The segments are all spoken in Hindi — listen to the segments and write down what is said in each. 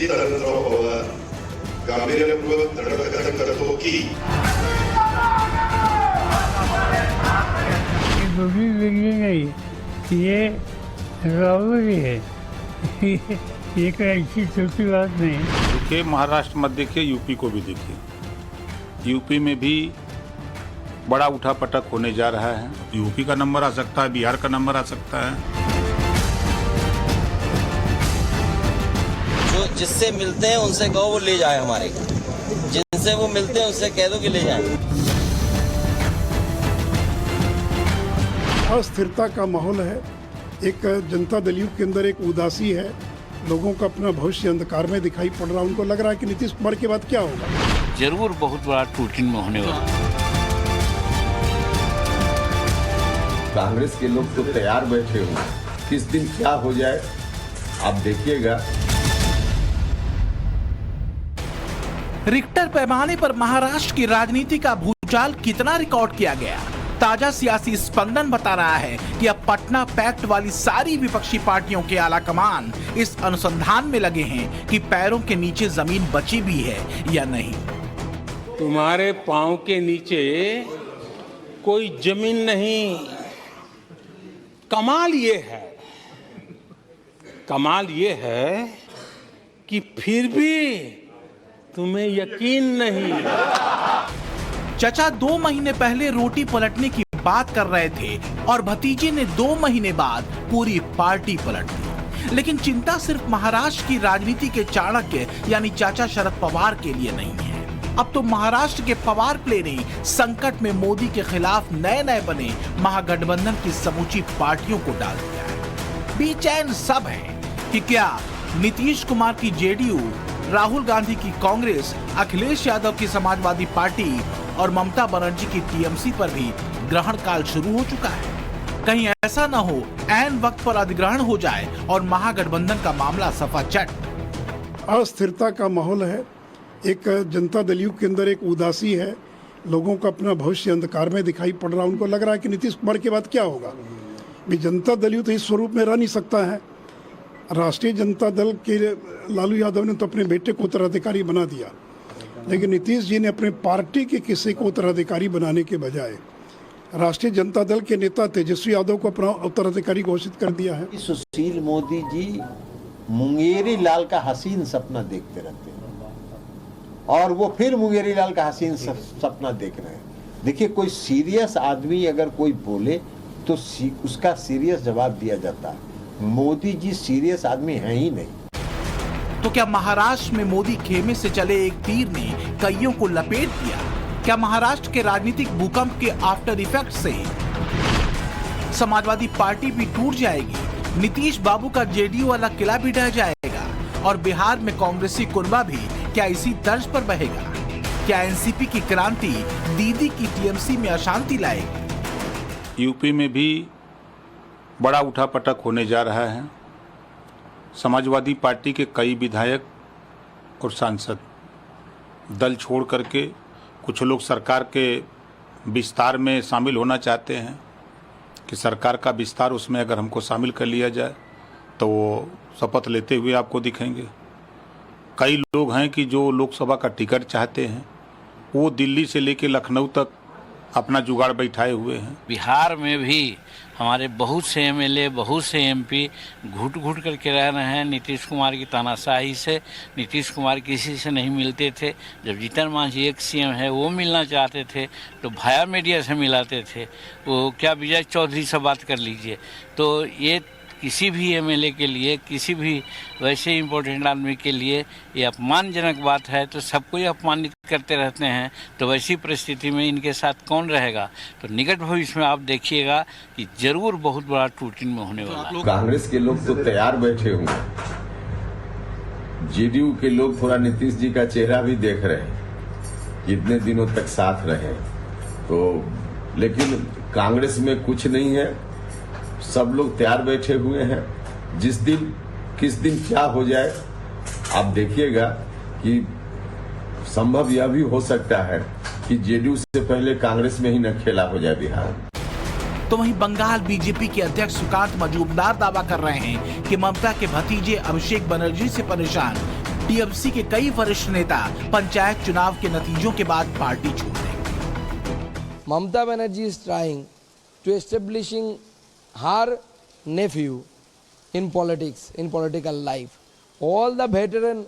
तंत्रभावावर गांभीर्यपूर्वक धडपकड करतो की दोघी वेगळी नहीं, ये राहुल है। ये कोई ऐसी छोटी बात नहीं। देखिए, महाराष्ट्र मत देखिए, यूपी को भी देखिए। यूपी में भी बड़ा उठापटक होने जा रहा है। यूपी का नंबर आ सकता है, बिहार का नंबर आ सकता है। जो जिससे मिलते हैं उनसे कहो वो ले जाए, हमारे जिनसे वो मिलते हैं उनसे कह दो कि ले जाए। अस्थिरता का माहौल है, एक जनता दल यू के अंदर एक उदासी है, लोगों का अपना भविष्य अंधकार में दिखाई पड़ रहा है। उनको लग रहा है कि नीतीश कुमार के बाद क्या होगा। जरूर बहुत बड़ा टूटिन में होने वाला। कांग्रेस के लोग तो तैयार बैठे हुए, किस दिन क्या हो जाए आप देखिएगा। रिक्टर पैमाने पर महाराष्ट्र की राजनीति का भूचाल कितना रिकॉर्ड किया गया। ताजा सियासी स्पंदन बता रहा है कि अब पटना पैक्ट वाली सारी विपक्षी पार्टियों के आला कमान इस अनुसंधान में लगे हैं कि पैरों के नीचे जमीन बची भी है या नहीं। तुम्हारे पांव के नीचे कोई जमीन नहीं। कमाल ये है कि फिर भी तुम्हें यकीन नहीं। चचा 2 महीने पहले रोटी पलटने की बात कर रहे थे और भतीजे ने 2 महीने बाद पूरी पार्टी पलट दी। लेकिन चिंता सिर्फ महाराष्ट्र की राजनीति के चाणक्य यानी चाचा शरद पवार के लिए नहीं है। अब तो महाराष्ट्र के पवार प्ले ने संकट में मोदी के खिलाफ नए बने महागठबंधन की समूची पार्टियों को डाल दिया है। बेचैन सब है कि क्या नीतीश कुमार की जेडीयू, राहुल गांधी की कांग्रेस, अखिलेश यादव की समाजवादी पार्टी और ममता बनर्जी की टीएमसी पर भी ग्रहण काल शुरू हो चुका है। कहीं ऐसा न हो ऐन वक्त पर अधिग्रहण हो जाए और महागठबंधन का मामला सफा चट। अस्थिरता का माहौल है, एक जनता दल यू के अंदर एक उदासी है, लोगों का अपना भविष्य अंधकार में दिखाई पड़ रहा है। उनको लग रहा है कि नीतीश कुमार के बाद क्या होगा। भी जनता दल यू तो इस स्वरूप में रह नहीं सकता है। राष्ट्रीय जनता दल के लालू यादव ने तो अपने बेटे को उत्तराधिकारी बना दिया, लेकिन नीतीश जी ने अपने पार्टी के किसी को उत्तराधिकारी बनाने के बजाय राष्ट्रीय जनता दल के नेता तेजस्वी यादव को अपना उत्तराधिकारी घोषित कर दिया है। सुशील मोदी जी मुंगेरी लाल का हसीन सपना देखते रहते हैं और वो फिर मुंगेरी लाल का हसीन सपना देख रहे हैं। देखिए, कोई सीरियस आदमी अगर कोई बोले तो उसका सीरियस जवाब दिया जाता है। मोदी जी सीरियस आदमी हैं ही नहीं। तो क्या महाराष्ट्र में मोदी खेमे से चले एक तीर ने कईयों को लपेट दिया? क्या महाराष्ट्र के राजनीतिक भूकंप के आफ्टर इफेक्ट से समाजवादी पार्टी भी टूट जाएगी, नीतीश बाबू का जेडीयू वाला किला भी ढह जाएगा और बिहार में कांग्रेसी कुनबा भी क्या इसी तर्ज पर बहेगा? क्या एनसीपी की क्रांति दीदी की टीएमसी में अशांति लाएगी? यूपी में भी बड़ा उठापटक होने जा रहा है। समाजवादी पार्टी के कई विधायक और सांसद दल छोड़ करके कुछ लोग सरकार के विस्तार में शामिल होना चाहते हैं कि सरकार का विस्तार, उसमें अगर हमको शामिल कर लिया जाए तो वो शपथ लेते हुए आपको दिखेंगे। कई लोग हैं कि जो लोकसभा का टिकट चाहते हैं, वो दिल्ली से लेकर लखनऊ तक अपना जुगाड़ बैठाए हुए हैं। बिहार में भी हमारे बहुत से एमएलए, बहुत से एमपी घुट करके रह रहे हैं नीतीश कुमार की तानाशाही से। नीतीश कुमार किसी से नहीं मिलते थे। जब जीतन मांझी एक सीएम है वो मिलना चाहते थे तो भाया मीडिया से मिलाते थे। वो क्या विजय चौधरी से बात कर लीजिए। तो ये किसी भी एमएलए के लिए, किसी भी वैसे इम्पोर्टेंट आदमी के लिए ये अपमानजनक बात है। तो सबको ये अपमानित करते रहते हैं। तो वैसी परिस्थिति में इनके साथ कौन रहेगा? तो निकट भविष्य में आप देखिएगा कि जरूर बहुत बड़ा टूटिन में होने वाला है। कांग्रेस के लोग तो तैयार बैठे हुए, जेडीयू के लोग थोड़ा नीतीश जी का चेहरा भी देख रहे हैं, इतने दिनों तक साथ रहे तो। लेकिन कांग्रेस में कुछ नहीं है, सब लोग तैयार बैठे हुए हैं। किस दिन क्या हो जाए आप देखिएगा कि संभव यह भी हो सकता है कि जेडीयू से पहले कांग्रेस में ही न खेला हो जाए बिहार। तो वहीं बंगाल बीजेपी के अध्यक्ष सुकांत मजूमदार दावा कर रहे हैं कि ममता के भतीजे अभिषेक बनर्जी से परेशान टीएमसी के कई वरिष्ठ नेता पंचायत चुनाव के नतीजों के बाद पार्टी छोड़ देंगे। Mamata Banerjee is trying to establishing her nephew in politics, in political life. All the veteran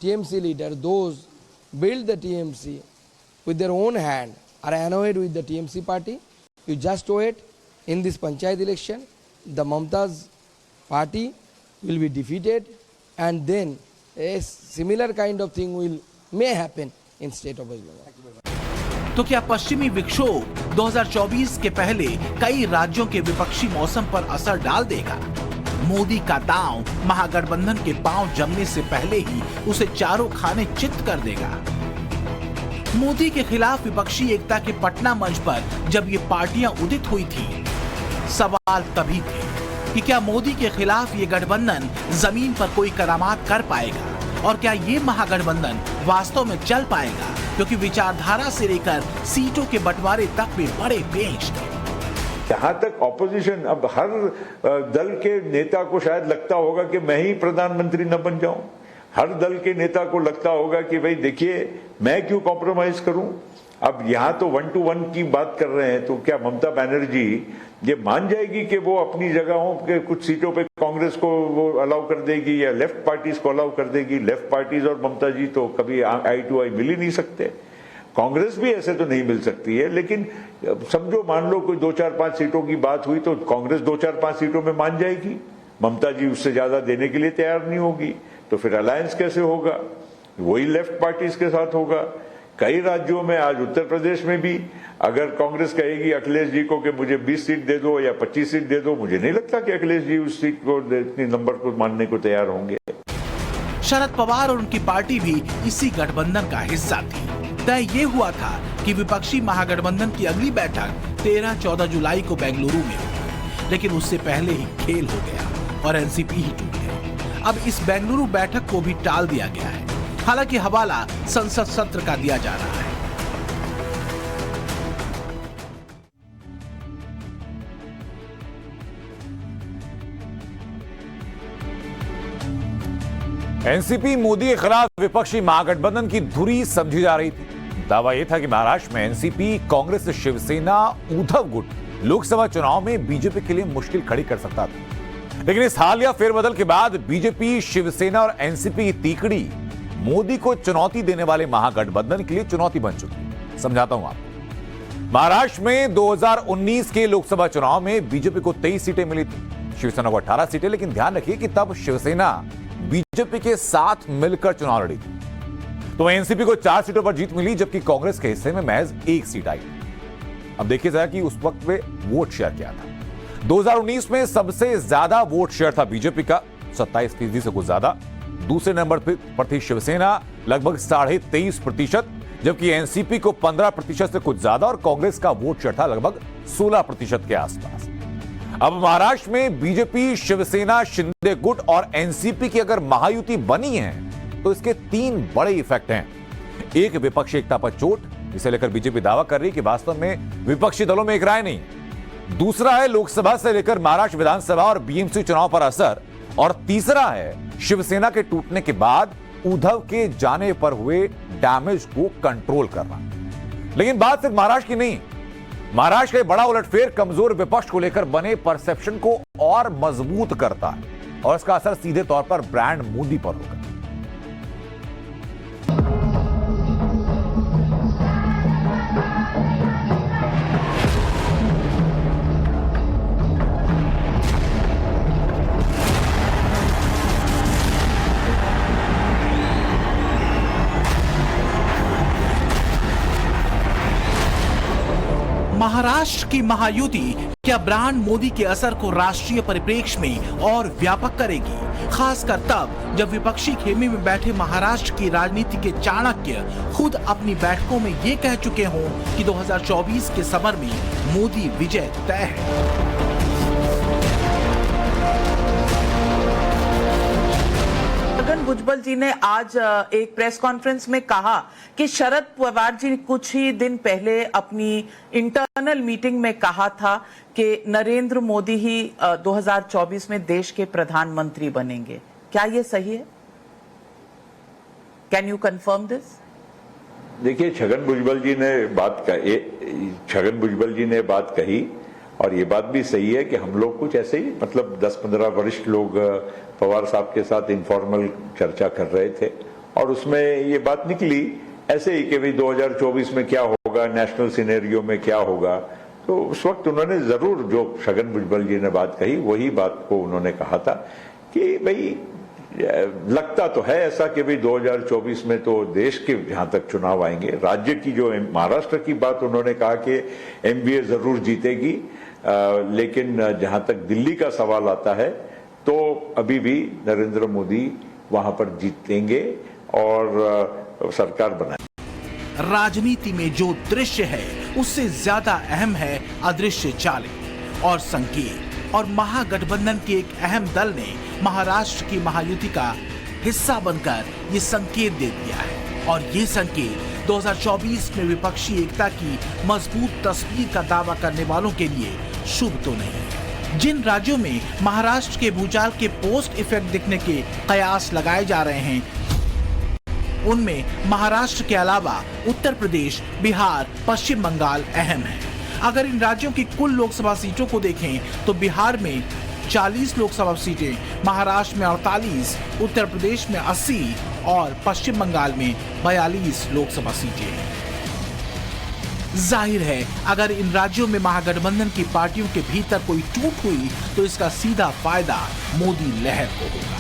TMC leaders, those build the TMC with their own hand, are annoyed with the TMC party. You just wait. In this panchayat election, the Mamta's party will be defeated, and then a similar kind of thing may happen in state of West Bengal. तो क्या पश्चिमी विक्षोभ 2024 के पहले कई राज्यों के विपक्षी मौसम पर असर डाल देगा? मोदी का दांव महागठबंधन के पांव जमने से पहले ही उसे चारों खाने चित्त कर देगा। मोदी के खिलाफ विपक्षी एकता के पटना मंच पर जब ये पार्टियां उदित हुई थी, सवाल तभी थे कि क्या मोदी के खिलाफ ये गठबंधन जमीन पर कोई करामात कर पाएगा और क्या ये महागठबंधन वास्तव में चल पाएगा, क्योंकि विचारधारा से लेकर सीटों के बंटवारे तक में बड़े पेंच थे। जहां तक ऑपोजिशन, अब हर दल के नेता को शायद लगता होगा कि मैं ही प्रधानमंत्री न बन जाऊं। हर दल के नेता को लगता होगा कि भाई देखिए मैं क्यों कॉम्प्रोमाइज करूं। अब यहां तो 1 to 1 की बात कर रहे हैं, तो क्या ममता बनर्जी ये मान जाएगी कि वो अपनी जगहों के कुछ सीटों पे कांग्रेस को वो अलाउ कर देगी या लेफ्ट पार्टीज को अलाउ कर देगी? लेफ्ट पार्टीज और ममता जी तो कभी आई टू आई मिल ही नहीं सकते। कांग्रेस भी ऐसे तो नहीं मिल सकती है, लेकिन समझो मान लो कोई 2-4-5 सीटों की बात हुई तो कांग्रेस 2-4-5 सीटों में मान जाएगी, ममता जी उससे ज्यादा देने के लिए तैयार नहीं होगी, तो फिर अलायंस कैसे होगा? वही लेफ्ट पार्टीज के साथ होगा। कई राज्यों में, आज उत्तर प्रदेश में भी अगर कांग्रेस कहेगी अखिलेश जी को कि मुझे 20 सीट दे दो या 25 सीट दे दो, मुझे नहीं लगता कि अखिलेश जी उस सीट को, इतनी नंबर को मानने को तैयार होंगे। शरद पवार और उनकी पार्टी भी इसी गठबंधन का हिस्सा थी। तय ये हुआ था कि विपक्षी महागठबंधन की अगली बैठक 13-14 जुलाई को बेंगलुरु में होगी, लेकिन उससे पहले ही खेल हो गया और एनसीपी ही टूट गई। अब इस बेंगलुरु बैठक को भी टाल दिया गया है, हालांकि हवाला संसद सत्र का दिया जा रहा है। एनसीपी मोदी के खिलाफ विपक्षी महागठबंधन की धुरी समझी जा रही थी। दावा यह था कि महाराष्ट्र में एनसीपी, कांग्रेस, शिवसेना, उद्धव गुट लोकसभा चुनाव में बीजेपी के लिए मुश्किल खड़ी कर सकता था, लेकिन इस हालिया फेरबदल के बाद बीजेपी, शिवसेना और एनसीपी की तीकड़ी मोदी को चुनौती देने वाले महागठबंधन के लिए चुनौती बन चुकी। समझाता हूं आपको। महाराष्ट्र में 2019 के लोकसभा चुनाव में बीजेपी को 23 सीटें मिली थी, शिवसेना को 18 सीटें, लेकिन ध्यान रखिए कि तब शिवसेना बीजेपी के साथ मिलकर चुनाव लड़ी थी। तो एनसीपी को 4 सीटों पर जीत मिली, जबकि कांग्रेस के हिस्से में महज 1 सीट आई। अब देखिए जरा कि उस वक्त वे वोट शेयर क्या था। 2019 में सबसे ज्यादा वोट शेयर था बीजेपी का 27% से कुछ ज्यादा। दूसरे नंबर पर थी शिवसेना लगभग 23.5%, जबकि एनसीपी को 15% से कुछ ज्यादा और कांग्रेस का वोट शेयर था लगभग 16% के आसपास। अब महाराष्ट्र में बीजेपी, शिवसेना, शिंदे गुट और एनसीपी की अगर महायुति बनी है तो इसके 3 बड़े इफेक्ट हैं। एक, विपक्षी एकता पर चोट, जिसे लेकर बीजेपी दावा कर रही है कि वास्तव में विपक्षी दलों में एक राय नहीं। दूसरा है लोकसभा से लेकर महाराष्ट्र विधानसभा और बीएमसी चुनाव पर असर, और तीसरा है शिवसेना के टूटने के बाद उद्धव के जाने पर हुए डैमेज को कंट्रोल करना। लेकिन बात सिर्फ महाराष्ट्र की नहीं, महाराष्ट्र का बड़ा उलटफेर कमजोर विपक्ष को लेकर बने परसेप्शन को और मजबूत करता है और इसका असर सीधे तौर पर ब्रांड मोदी पर होगा। महाराष्ट्र की महायुति क्या ब्रांड मोदी के असर को राष्ट्रीय परिप्रेक्ष्य में और व्यापक करेगी, खासकर तब जब विपक्षी खेमे में बैठे महाराष्ट्र की राजनीति के चाणक्य खुद अपनी बैठकों में ये कह चुके हों कि 2024 के समर में मोदी विजय तय है। छगन भुजबल जी ने आज एक प्रेस कॉन्फ्रेंस में कहा कि शरद पवार जी कुछ ही दिन पहले अपनी इंटरनल मीटिंग में कहा था कि नरेंद्र मोदी ही 2024 में देश के प्रधानमंत्री बनेंगे। क्या ये सही है? Can you confirm this? देखिए, छगन भुजबल जी ने बात कही और ये बात भी सही है कि हम लोग कुछ ऐसे ही मतलब 10-15 वरिष्ठ लोग पवार साहब के साथ इनफॉर्मल चर्चा कर रहे थे और उसमें ये बात निकली ऐसे ही कि भाई 2024 में क्या होगा, नेशनल सिनेरियो में क्या होगा। तो उस वक्त उन्होंने जरूर जो छगन भुजबल जी ने बात कही वही बात को उन्होंने कहा था कि भाई लगता तो है ऐसा कि भाई 2024 में तो देश के जहां तक चुनाव आएंगे, राज्य की जो महाराष्ट्र की बात उन्होंने कहा कि एमवीए जरूर जीतेगी, लेकिन जहां तक दिल्ली का सवाल आता है तो अभी भी नरेंद्र मोदी वहां पर जीतेंगे और सरकार बनाए। राजनीति में जो दृश्य है उससे ज्यादा अहम है अदृश्य चालें और संकेत, और महागठबंधन के एक अहम दल ने महाराष्ट्र की महायुति का हिस्सा बनकर ये संकेत दे दिया है। और ये संकेत 2024 में विपक्षी एकता की मजबूत तस्वीर का दावा करने वालों के लिए शुभ तो नहीं है। जिन राज्यों में महाराष्ट्र के भूचाल के पोस्ट इफेक्ट दिखने के कयास लगाए जा रहे हैं उनमें महाराष्ट्र के अलावा उत्तर प्रदेश, बिहार, पश्चिम बंगाल अहम है। अगर इन राज्यों की कुल लोकसभा सीटों को देखें तो बिहार में 40 लोकसभा सीटें, महाराष्ट्र में 48, उत्तर प्रदेश में 80 और पश्चिम बंगाल में 42 लोकसभा सीटें। जाहिर है अगर इन राज्यों में महागठबंधन की पार्टियों के भीतर कोई टूट हुई तो इसका सीधा फायदा मोदी लहर को होगा।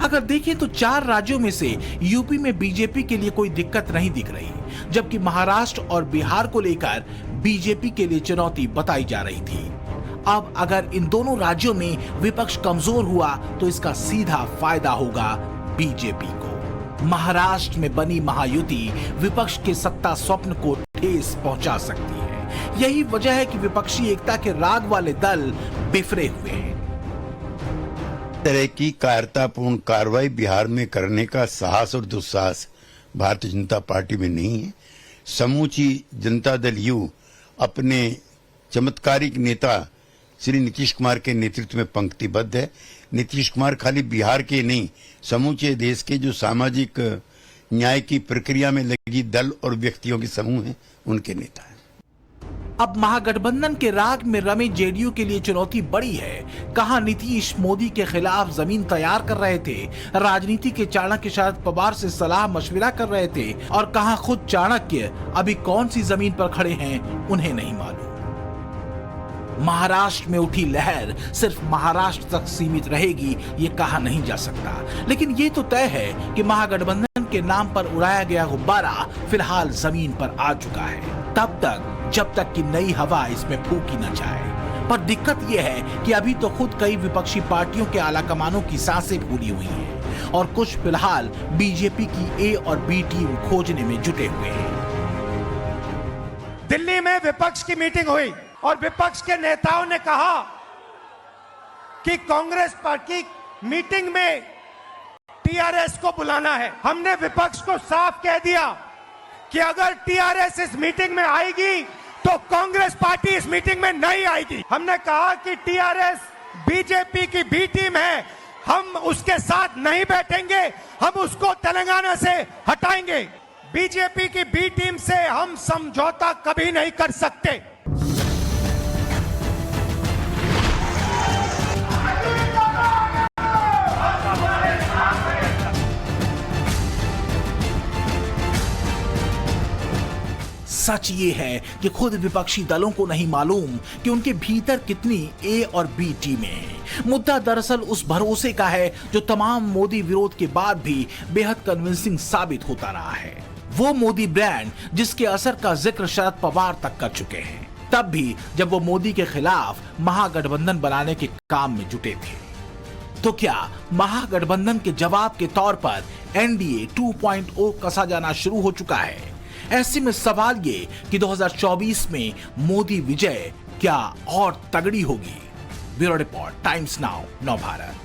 अगर देखें तो 4 राज्यों में से यूपी में बीजेपी के लिए कोई दिक्कत नहीं दिख रही, जबकि महाराष्ट्र और बिहार को लेकर बीजेपी के लिए चुनौती बताई जा रही थी। अब अगर इन दोनों राज्यों में विपक्ष कमजोर हुआ तो इसका सीधा फायदा होगा बीजेपी को। महाराष्ट्र में बनी महायुति विपक्ष के सत्ता स्वप्न को ठेस पहुंचा सकती है। यही वजह है कि विपक्षी एकता के राग वाले दल बिफरे हुए हैं। तरह की कायरतापूर्ण कार्रवाई बिहार में करने का साहस और दुस्साहस भारतीय जनता पार्टी में नहीं है। समूची जनता दल यू अपने चमत्कारिक नेता श्री नीतीश कुमार के नेतृत्व में पंक्तिबद्ध है। नीतीश कुमार खाली बिहार के नहीं, समूचे देश के जो सामाजिक न्याय की प्रक्रिया में लगी दल और व्यक्तियों के समूह हैं, उनके नेता हैं। अब महागठबंधन के राग में रमे जेडीयू के लिए चुनौती बड़ी है। कहां नीतीश मोदी के खिलाफ जमीन तैयार कर रहे थे, राजनीति के चाणक्य शरद पवार से सलाह मशविरा कर रहे थे, और कहां खुद चाणक्य अभी कौन सी जमीन पर खड़े हैं उन्हें नहीं मालूम। महाराष्ट्र में उठी लहर सिर्फ महाराष्ट्र तक सीमित रहेगी ये कहा नहीं जा सकता, लेकिन ये तो तय है कि महागठबंधन के नाम पर उड़ाया गया गुब्बारा फिलहाल जमीन पर आ चुका है, तब तक जब तक कि नई हवा इसमें फूकी न जाए। पर दिक्कत यह है कि अभी तो खुद कई विपक्षी पार्टियों के आलाकमानों की सांसें फूली हुई हैं और कुछ फिलहाल बीजेपी की ए और बी टीम खोजने में जुटे हुए हैं। दिल्ली में विपक्ष की मीटिंग हुई और विपक्ष के नेताओं ने कहा कि कांग्रेस पार्टी मीटिंग में टीआरएस को बुलाना है। हमने विपक्ष को साफ कह दिया कि अगर टीआरएस इस मीटिंग में आएगी तो कांग्रेस पार्टी इस मीटिंग में नहीं आएगी। हमने कहा कि टीआरएस बीजेपी की बी टीम है, हम उसके साथ नहीं बैठेंगे, हम उसको तेलंगाना से हटाएंगे। बीजेपी की बी टीम से हम समझौता कभी नहीं कर सकते। सच ये है कि खुद विपक्षी दलों को नहीं मालूम कि उनके भीतर कितनी ए और बी टीमें हैं। मुद्दा दरअसल उस भरोसे का है जो तमाम मोदी विरोध के बाद भी बेहद कन्विंसिंग साबित होता रहा है। वो मोदी ब्रांड जिसके असर का जिक्र शरद पवार तक कर चुके हैं, तब भी जब वो मोदी के खिलाफ महागठबंधन बनाने के काम में जुटे थे। तो क्या महागठबंधन के जवाब के तौर पर एनडीए 2.0 कसा जाना शुरू हो चुका है? ऐसे में सवाल ये कि 2024 में मोदी विजय क्या और तगड़ी होगी? ब्यूरो रिपोर्ट, टाइम्स नाउ, नव भारत।